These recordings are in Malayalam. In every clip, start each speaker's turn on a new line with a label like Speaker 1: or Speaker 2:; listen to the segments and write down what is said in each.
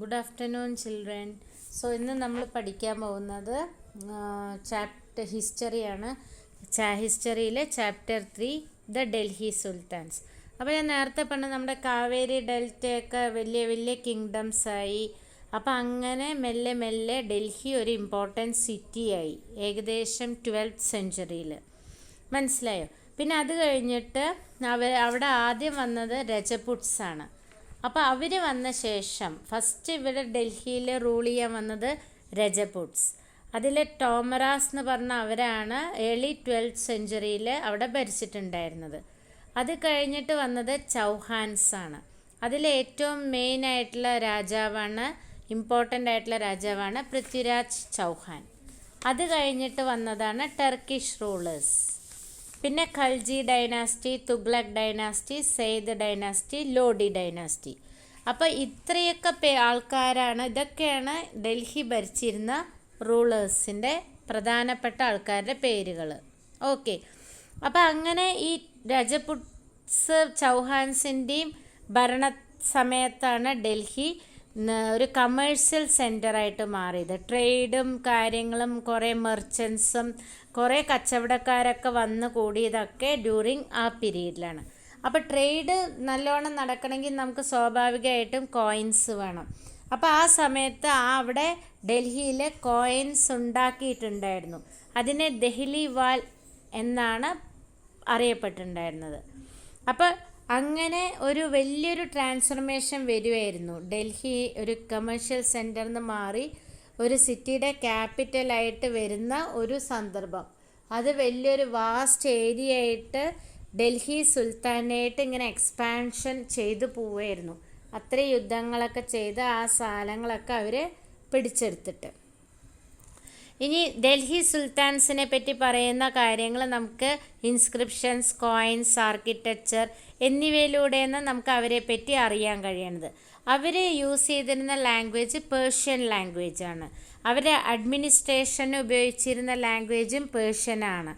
Speaker 1: Good afternoon, children. So, ഇന്ന് നമ്മൾ പഠിക്കാൻ പോകുന്നത് ചാപ്റ്റർ ഹിസ്റ്ററിയാണ്. ഹിസ്റ്ററിയിലെ ചാപ്റ്റർ 3 ദ ഡൽഹി സുൽത്താൻസ്. അപ്പോൾ ഞാൻ നേരത്തെ പറഞ്ഞ നമ്മുടെ കാവേരി ഡെൽറ്റയൊക്കെ വലിയ വലിയ കിങ്ഡംസ് ആയി. അപ്പോൾ അങ്ങനെ മെല്ലെ മെല്ലെ ഡൽഹി ഒരു ഇമ്പോർട്ടൻറ്റ് സിറ്റിയായി ഏകദേശം 12th സെഞ്ച്വറിയിൽ. മനസ്സിലായോ? പിന്നെ അത് കഴിഞ്ഞിട്ട് അവിടെ ആദ്യം വന്നത് രജപുട്സാണ്. അപ്പോൾ അവർ വന്ന ശേഷം ഫസ്റ്റ് ഇവിടെ ഡൽഹിയിൽ റൂൾ ചെയ്യാൻ വന്നത് രജപുട്സ്. അതിൽ ടോമറാസ് എന്ന് പറഞ്ഞ അവരാണ് ഏർലി 12th സെഞ്ച്വറിയിൽ അവിടെ ഭരിച്ചിട്ടുണ്ടായിരുന്നത്. അത് കഴിഞ്ഞിട്ട് വന്നത് ചൗഹാൻസ് ആണ്. അതിൽ ഏറ്റവും മെയിൻ ആയിട്ടുള്ള രാജാവാണ്, ഇമ്പോർട്ടൻ്റ് ആയിട്ടുള്ള രാജാവാണ് പൃഥ്വിരാജ് ചൗഹാൻ. അത് കഴിഞ്ഞിട്ട് വന്നതാണ് ടർക്കിഷ് റൂളേഴ്സ്. പിന്നെ Khalji dynasty, Tughlaq dynasty, Sayyid dynasty, Lodi dynasty. അപ്പോൾ ഇത്രയൊക്കെ ആൾക്കാരാണ്, ഇതൊക്കെയാണ് ഡൽഹി ഭരിച്ചിരുന്ന റൂളേഴ്സിൻ്റെ പ്രധാനപ്പെട്ട ആൾക്കാരുടെ പേരുകൾ. ഓക്കെ, അപ്പോൾ അങ്ങനെ ഈ രജപുട്സ് ചൗഹാൻസിൻ്റെയും ഭരണ സമയത്താണ് ഡൽഹി ഒരു കമേഴ്ഷ്യൽ സെൻ്ററായിട്ട് മാറിയത്. ട്രേഡും കാര്യങ്ങളും കുറേ മെർച്ചൻസും കുറേ കച്ചവടക്കാരൊക്കെ വന്ന് കൂടിയതൊക്കെ ഡ്യൂറിങ് ആ പീരീഡിലാണ്. അപ്പോൾ ട്രേഡ് നല്ലോണം നടക്കണമെങ്കിൽ നമുക്ക് സ്വാഭാവികമായിട്ടും കോയിൻസ് വേണം. അപ്പോൾ ആ സമയത്ത് അവിടെ ഡൽഹിയിൽ കോയിൻസ് ഉണ്ടാക്കിയിട്ടുണ്ടായിരുന്നു. അതിനെ ദഹ്ലി വാൽ എന്നാണ് അറിയപ്പെട്ടിട്ടുണ്ടായിരുന്നത്. അപ്പോൾ അങ്ങനെ ഒരു വലിയൊരു ട്രാൻസ്ഫർമേഷൻ വരുമായിരുന്നു. ഡൽഹി ഒരു കമേഴ്ഷ്യൽ സെൻറ്ററിൽ നിന്ന് മാറി ഒരു സിറ്റിയുടെ ക്യാപിറ്റലായിട്ട് വരുന്ന ഒരു സന്ദർഭം. അത് വലിയൊരു വാസ്റ്റ് ഏരിയ ആയിട്ട് ഡൽഹി സുൽത്താനായിട്ട് ഇങ്ങനെ എക്സ്പാൻഷൻ ചെയ്തു പോവുമായിരുന്നു. അത്രയും യുദ്ധങ്ങളൊക്കെ ചെയ്ത് ആ സ്ഥലങ്ങളൊക്കെ അവർ പിടിച്ചെടുത്തിട്ട്. ഇനി ഡൽഹി സുൽത്താൻസിനെ പറ്റി പറയുന്ന കാര്യങ്ങൾ നമുക്ക് ഇൻസ്ക്രിപ്ഷൻസ്, കോയിൻസ്, ആർക്കിടെക്ചർ എന്നിവയിലൂടെയാണ് നമുക്ക് അവരെ പറ്റി അറിയാൻ കഴിയുന്നത്. അവർ യൂസ് ചെയ്തിരുന്ന ലാംഗ്വേജ് പേർഷ്യൻ ലാംഗ്വേജാണ്. അവരുടെ അഡ്മിനിസ്ട്രേഷന് ഉപയോഗിച്ചിരുന്ന ലാംഗ്വേജും പേർഷ്യനാണ്.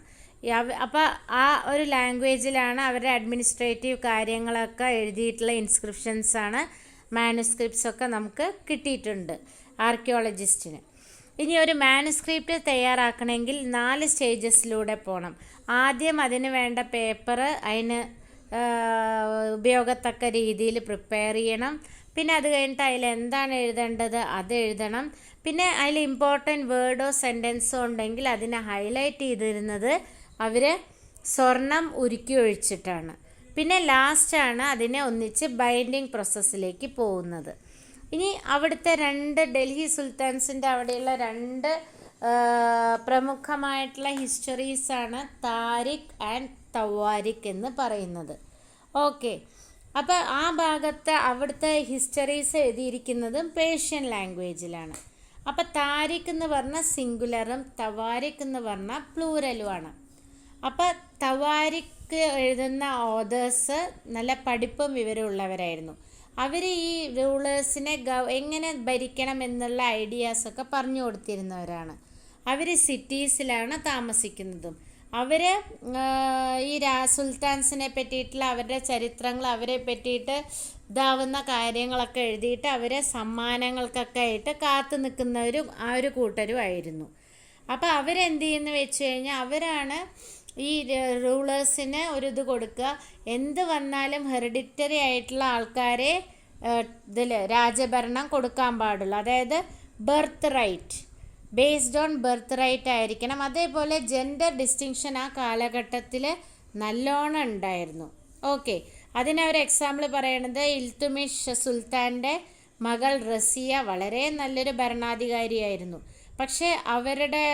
Speaker 1: അപ്പോൾ ആ ഒരു ലാംഗ്വേജിലാണ് അവരുടെ അഡ്മിനിസ്ട്രേറ്റീവ് കാര്യങ്ങളൊക്കെ എഴുതിയിട്ടുള്ള ഇൻസ്ക്രിപ്ഷൻസാണ്, മാനുസ്ക്രിപ്റ്റ്സൊക്കെ നമുക്ക് കിട്ടിയിട്ടുണ്ട് ആർക്കിയോളജിസ്റ്റിന്. ഇനി ഒരു മാനുസ്ക്രിപ്റ്റ് തയ്യാറാക്കണമെങ്കിൽ 4 സ്റ്റേജസിലൂടെ പോകണം. ആദ്യം അതിന് വേണ്ട പേപ്പർ അതിന് ഉപയോഗത്തക്ക രീതിയിൽ പ്രിപ്പയർ ചെയ്യണം. പിന്നെ അത് കഴിഞ്ഞിട്ട് അതിൽ എന്താണ് എഴുതേണ്ടത് അത് എഴുതണം. പിന്നെ അതിൽ ഇമ്പോർട്ടൻറ്റ് വേർഡോ സെൻറ്റൻസോ ഉണ്ടെങ്കിൽ അതിനെ ഹൈലൈറ്റ് ചെയ്തിരുന്നത് അവർ സ്വർണം ഉരുക്കി ഒഴിച്ചിട്ടാണ്. പിന്നെ ലാസ്റ്റാണ് അതിനെ ഒന്നിച്ച് ബൈൻഡിങ് പ്രോസസ്സിലേക്ക് പോകുന്നത്. ഇനി അവിടുത്തെ ഡൽഹി സുൽത്താൻസിൻ്റെ അവിടെയുള്ള 2 പ്രമുഖമായിട്ടുള്ള ഹിസ്റ്ററീസാണ് താരിഖ് ആൻഡ് തവാരിഖ് എന്ന് പറയുന്നത്. ഓക്കെ, അപ്പോൾ ആ ഭാഗത്ത് അവിടുത്തെ ഹിസ്റ്ററീസ് എഴുതിയിരിക്കുന്നതും പേർഷ്യൻ ലാംഗ്വേജിലാണ്. അപ്പോൾ താരിഖ് എന്ന് പറഞ്ഞാൽ സിംഗുലറും തവാരിഖ് എന്ന് പറഞ്ഞാൽ പ്ലൂറലുമാണ്. അപ്പോൾ തവാരിഖ് എഴുതുന്ന ഓതേഴ്സ് നല്ല പഠിപ്പും വിവരമുള്ളവരായിരുന്നു. അവർ ഈ റൂളേഴ്സിനെ എങ്ങനെ ഭരിക്കണം എന്നുള്ള ഐഡിയാസൊക്കെ പറഞ്ഞു കൊടുത്തിരുന്നവരാണ്. അവർ സിറ്റീസിലാണ് താമസിക്കുന്നതും. അവർ ഈ സുൽത്താൻസിനെ പറ്റിയിട്ടുള്ള അവരുടെ ചരിത്രങ്ങൾ, അവരെ പറ്റിയിട്ട് ഇതാവുന്ന കാര്യങ്ങളൊക്കെ എഴുതിയിട്ട് അവരെ സമ്മാനങ്ങൾക്കൊക്കെ ആയിട്ട് കാത്തു നിൽക്കുന്നവരും ആ ഒരു കൂട്ടരുമായിരുന്നു. അപ്പോൾ അവരെന്ത് ചെയ്യുന്നു വെച്ച് കഴിഞ്ഞാൽ അവരാണ് ഈ റൂളേഴ്സിന് ഒരു ഇത് കൊടുക്കുക. എന്ത് വന്നാലും ഹെറിഡിറ്ററി ആയിട്ടുള്ള ആൾക്കാരെ ഇതിൽ രാജഭരണം കൊടുക്കാൻ പാടുള്ളൂ. അതായത് birth right, based on birth right ആയിരിക്കണം. അതേപോലെ ജെൻഡർ ഡിസ്റ്റിങ്ഷൻ ആ കാലഘട്ടത്തിൽ നല്ലോണം ഉണ്ടായിരുന്നു. ഓക്കെ, അതിനൊരു എക്സാമ്പിൾ പറയണത് ഇൽത്തുമിഷ് സുൽത്താൻ്റെ മകൾ റസിയ വളരെ നല്ലൊരു ഭരണാധികാരിയായിരുന്നു. പക്ഷേ അവരുടെ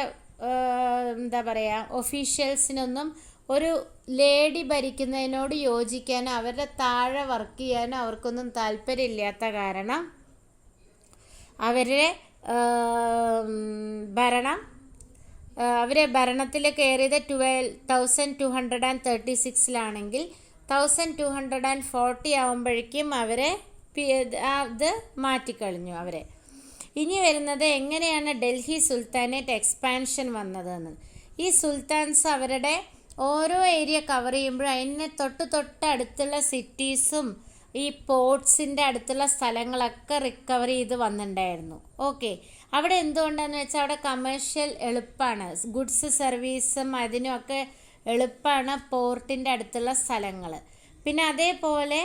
Speaker 1: എന്താ പറയുക, ഒഫീഷ്യൽസിനൊന്നും ഒരു ലേഡി ഭരിക്കുന്നതിനോട് യോജിക്കാനോ അവരുടെ താഴെ വർക്ക് ചെയ്യാനോ അവർക്കൊന്നും താല്പര്യമില്ലാത്ത കാരണം അവരെ ഭരണത്തിൽ കയറിയത് 1236 1240 ആകുമ്പോഴേക്കും അവരെ അത് മാറ്റിക്കളഞ്ഞു അവരെ. ഇനി വരുന്നത് എങ്ങനെയാണ് ഡൽഹി സുൽത്താനേറ്റ് എക്സ്പാൻഷൻ വന്നതെന്ന്. ഈ സുൽത്താൻസ് അവരുടെ ഓരോ ഏരിയ കവർ ചെയ്യുമ്പോഴും അതിന് തൊട്ടടുത്തുള്ള സിറ്റീസും ഈ പോർട്സിൻ്റെ അടുത്തുള്ള സ്ഥലങ്ങളൊക്കെ റിക്കവർ ചെയ്ത് വന്നിട്ടുണ്ടായിരുന്നു. ഓക്കെ, അവിടെ എന്തുകൊണ്ടാണെന്ന് വെച്ചാൽ അവിടെ കമേഴ്ഷ്യൽ എളുപ്പമാണ്, ഗുഡ്സ് സർവീസും അതിനൊക്കെ എളുപ്പമാണ് പോർട്ടിൻ്റെ അടുത്തുള്ള സ്ഥലങ്ങൾ. പിന്നെ അതേപോലെ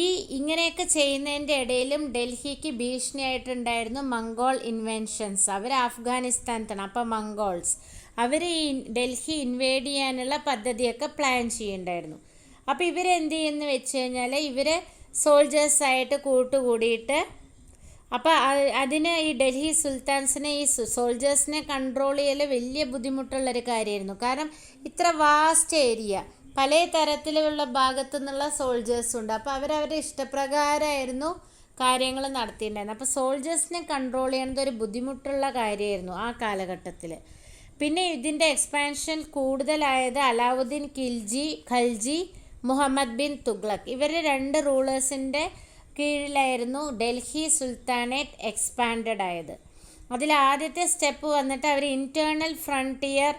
Speaker 1: ഈ ഇങ്ങനെയൊക്കെ ചെയ്യുന്നതിൻ്റെ ഇടയിലും ഡൽഹിക്ക് ഭീഷണിയായിട്ടുണ്ടായിരുന്നു മംഗോൾ ഇൻവെൻഷൻസ്. അവർ അഫ്ഗാനിസ്ഥാനത്താണ്. അപ്പോൾ മംഗോൾസ് അവർ ഈ ഡൽഹി ഇൻവേഡ് ചെയ്യാനുള്ള പദ്ധതിയൊക്കെ പ്ലാൻ ചെയ്യുന്നുണ്ടായിരുന്നു. അപ്പോൾ ഇവരെന്ത് ചെയ്യുമെന്ന് വെച്ച് കഴിഞ്ഞാൽ ഇവർ സോൾജേഴ്സായിട്ട് കൂട്ടുകൂടിയിട്ട്, അപ്പോൾ അതിന് ഈ ഡൽഹി സുൽത്താൻസിനെ ഈ സോൾജേഴ്സിനെ കൺട്രോൾ ചെയ്യൽ വലിയ ബുദ്ധിമുട്ടുള്ളൊരു കാര്യമായിരുന്നു. കാരണം ഇത്ര വാസ്റ്റ് ഏരിയ, പല തരത്തിലുള്ള ഭാഗത്തു നിന്നുള്ള സോൾജേഴ്സും ഉണ്ട്. അപ്പോൾ അവരവരുടെ ഇഷ്ടപ്രകാരമായിരുന്നു കാര്യങ്ങൾ നടത്തിയിട്ടുണ്ടായിരുന്നു. അപ്പോൾ സോൾജേഴ്സിനെ കൺട്രോൾ ചെയ്യുന്നത് ഒരു ബുദ്ധിമുട്ടുള്ള കാര്യമായിരുന്നു ആ കാലഘട്ടത്തിൽ. പിന്നെ ഇതിൻ്റെ എക്സ്പാൻഷൻ കൂടുതലായത് അലാവുദ്ദീൻ ഖൽജി, മുഹമ്മദ് ബിൻ തുഗ്ലക്, ഇവർ 2 റൂളേഴ്സിൻ്റെ കീഴിലായിരുന്നു ഡൽഹി സുൽത്താനേറ്റ് എക്സ്പാൻഡഡ് ആയത്. അതിൽ ആദ്യത്തെ സ്റ്റെപ്പ് വന്നിട്ട് അവർ ഇൻറ്റേർണൽ ഫ്രണ്ടിയർ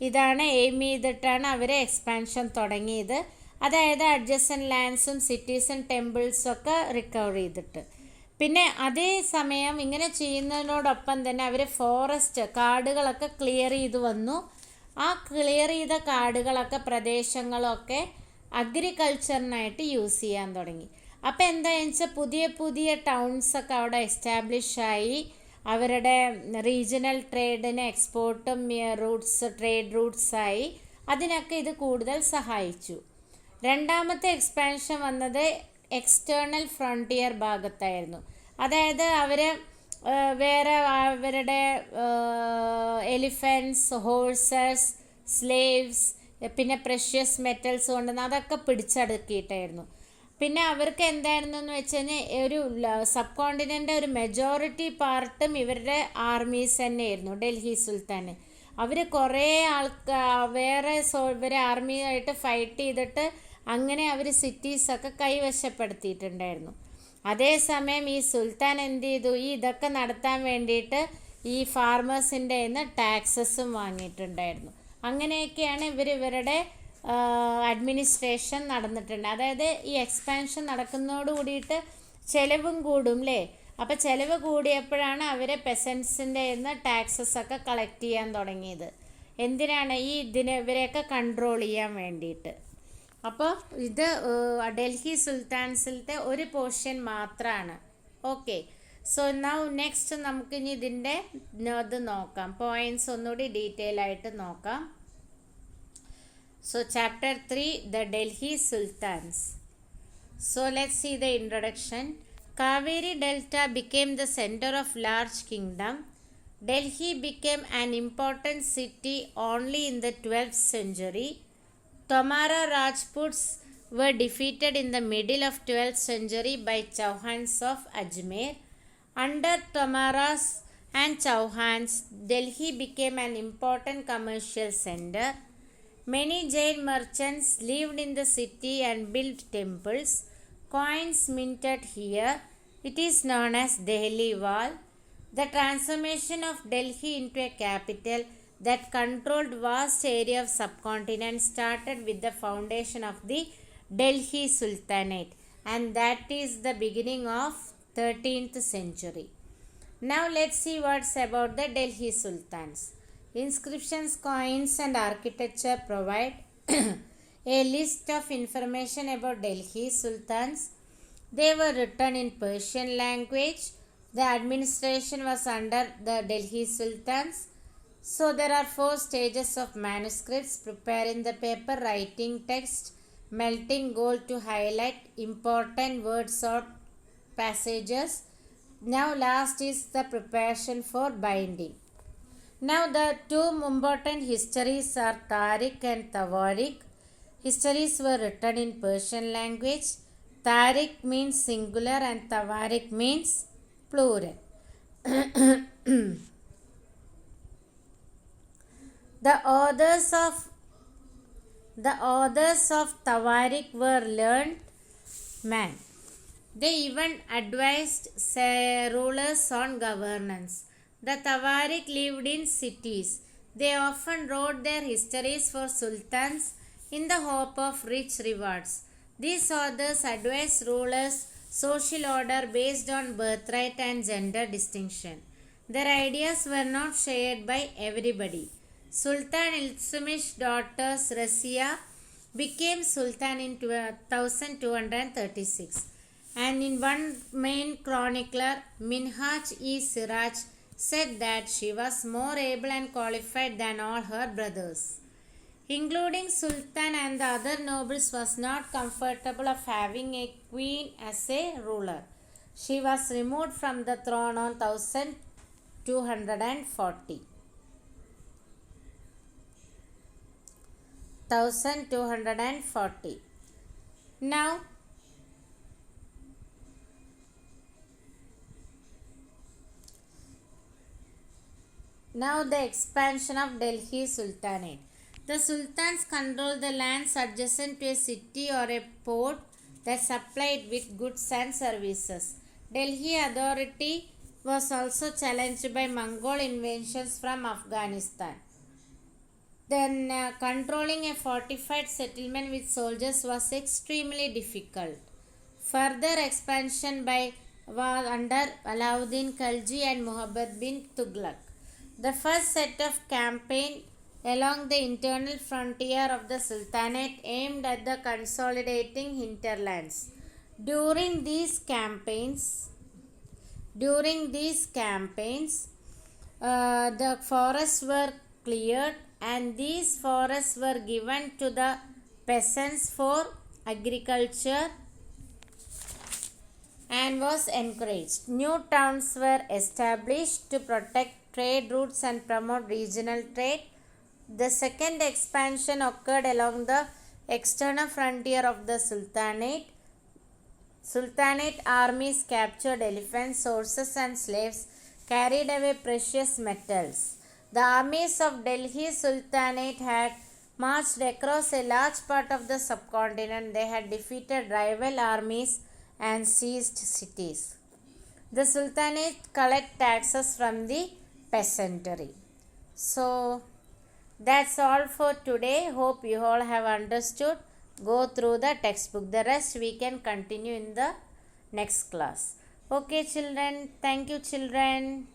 Speaker 1: ഇതാണ് എയിം ചെയ്തിട്ടാണ് അവർ എക്സ്പാൻഷൻ തുടങ്ങിയത്. അതായത് അഡ്ജസൻറ്റ് ലാൻഡ്സും സിറ്റീസും ടെമ്പിൾസും ഒക്കെ റിക്കവർ ചെയ്തിട്ട്. പിന്നെ അതേ സമയം ഇങ്ങനെ ചെയ്യുന്നതിനോടൊപ്പം തന്നെ അവർ ഫോറസ്റ്റ് കാടുകളൊക്കെ ക്ലിയർ ചെയ്ത് വന്നു. ആ ക്ലിയർ ചെയ്ത കാടുകളൊക്കെ പ്രദേശങ്ങളൊക്കെ അഗ്രികൾച്ചറിനായിട്ട് യൂസ് ചെയ്യാൻ തുടങ്ങി. അപ്പോൾ എന്താണെന്ന് വെച്ചാൽ പുതിയ പുതിയ ടൗൺസൊക്കെ അവിടെ എസ്റ്റാബ്ലിഷായി. അവരുടെ റീജിയണൽ ട്രേഡിന് എക്സ്പോർട്ടും ട്രേഡ് റൂട്ട്സായി. അതിനൊക്കെ ഇത് കൂടുതൽ സഹായിച്ചു. രണ്ടാമത്തെ എക്സ്പാൻഷൻ വന്നത് എക്സ്റ്റേണൽ ഫ്രോണ്ടിയർ ഭാഗത്തായിരുന്നു. അതായത് അവർ വേറെ അവരുടെ എലിഫൻസ്, ഹോഴ്സസ്, സ്ലേവ്സ്, പിന്നെ പ്രഷ്യസ് മെറ്റൽസ് കൊണ്ടുവന്ന് അതൊക്കെ പിടിച്ചടക്കിയിട്ടായിരുന്നു. പിന്നെ അവർക്ക് എന്തായിരുന്നു എന്ന് വെച്ച് കഴിഞ്ഞാൽ ഒരു സബ് കോണ്ടിനെൻ്റ് ഒരു മെജോറിറ്റി പാർട്ടും ഇവരുടെ ആർമീസ് തന്നെയായിരുന്നു ഡൽഹി സുൽത്താന്. അവർ കുറേ വേറെ ഇവരെ ആർമിയായിട്ട് ഫൈറ്റ് ചെയ്തിട്ട് അങ്ങനെ അവർ സിറ്റീസൊക്കെ കൈവശപ്പെടുത്തിയിട്ടുണ്ടായിരുന്നു. അതേസമയം ഈ സുൽത്താൻ എന്ത് ചെയ്തു, ഈ ഇതൊക്കെ നടത്താൻ വേണ്ടിയിട്ട് ഈ ഫാർമേഴ്സിൻ്റെ കയ്യിൽ നിന്ന് ടാക്സസും വാങ്ങിയിട്ടുണ്ടായിരുന്നു. അങ്ങനെയൊക്കെയാണ് ഇവരുടെ അഡ്മിനിസ്ട്രേഷൻ നടന്നിട്ടുണ്ട്. അതായത് ഈ എക്സ്പാൻഷൻ നടക്കുന്നതോട് കൂടിയിട്ട് ചിലവും കൂടും അല്ലേ. അപ്പോൾ ചിലവ് കൂടിയപ്പോഴാണ് അവർ പെസൻസിൻ്റെ നിന്ന് ടാക്സസ് ഒക്കെ കളക്ട് ചെയ്യാൻ തുടങ്ങിയത്. എന്തിനാണ് ഇവരെയൊക്കെ കൺട്രോൾ ചെയ്യാൻ വേണ്ടിയിട്ട്. അപ്പോൾ ഇത് ഡൽഹി സുൽത്താൻസിലത്തെ ഒരു പോർഷൻ മാത്രമാണ്. ഓക്കെ, സോ നൗ നെക്സ്റ്റ് നമുക്കിനി ഇതിൻ്റെ ഇത് നോക്കാം, പോയിൻറ്റ്സ് ഒന്നുകൂടി ഡീറ്റെയിൽ ആയിട്ട് നോക്കാം. So chapter 3, the Delhi Sultans. So let's see the introduction. Kaveri Delta became the center of large kingdom. Delhi became an important city only in the 12th century. Tomara Rajputs were defeated in the middle of 12th century by Chauhans of Ajmer. Under Tomaras and Chauhans, Delhi became an important commercial center. Many Jain merchants lived in the city and built temples. Coins minted here. It is known as Delhi Wall. The transformation of Delhi into a capital that controlled vast area of subcontinent started with the foundation of the Delhi Sultanate, and that is the beginning of 13th century. Now let's see what's about the Delhi Sultans. Inscriptions, coins and architecture provide a list of information about Delhi Sultans. They were written in Persian language. The administration was under the Delhi Sultans. So there are 4 stages of manuscripts: preparing the paper, writing text, melting gold to highlight important words or passages. Now last is the preparation for binding. Now the 2 important histories are Tariq and Tawarik. Histories were written in Persian language. Tariq means singular and Tawarik means plural. The authors of Tawarik were learned men. They even advised rulers on governance. The Tawarik lived in cities. They often wrote their histories for sultans in the hope of rich rewards. These authors advise rulers social order based on birthright and gender distinction. Their ideas were not shared by everybody. Sultan Iltutmish's daughter Razia became Sultan in 1236, and in one main chronicler, Minhaj-e-Siraj, said that she was more able and qualified than all her brothers, including Sultan and the other nobles, was not comfortable of having a queen as a ruler. She was removed from the throne on 1240. 1240. Now the expansion of Delhi Sultanate. The sultans controlled the lands adjacent to a city or a port that supplied with goods and services. Delhi authority was also challenged by Mongol invasions from Afghanistan. Then controlling a fortified settlement with soldiers was extremely difficult. Further expansion was under Alauddin Khalji and Muhammad bin Tughlaq. The first set of campaign along the internal frontier of the Sultanate aimed at the consolidating hinterlands. During these campaigns, the forests were cleared, and these forests were given to the peasants for agriculture and was encouraged. New towns were established to protect trade routes and promote regional trade. The second expansion occurred along the external frontier of the Sultanate. Sultanate armies captured elephants, horses, and slaves, carried away precious metals. The armies of Delhi Sultanate had marched across a large part of the subcontinent. They had defeated rival armies and seized cities. The Sultanate collect taxes from the peasantry. So that's all for today. Hope you all have understood. Go through the textbook. The rest we can continue in the next class. Okay children. Thank you children.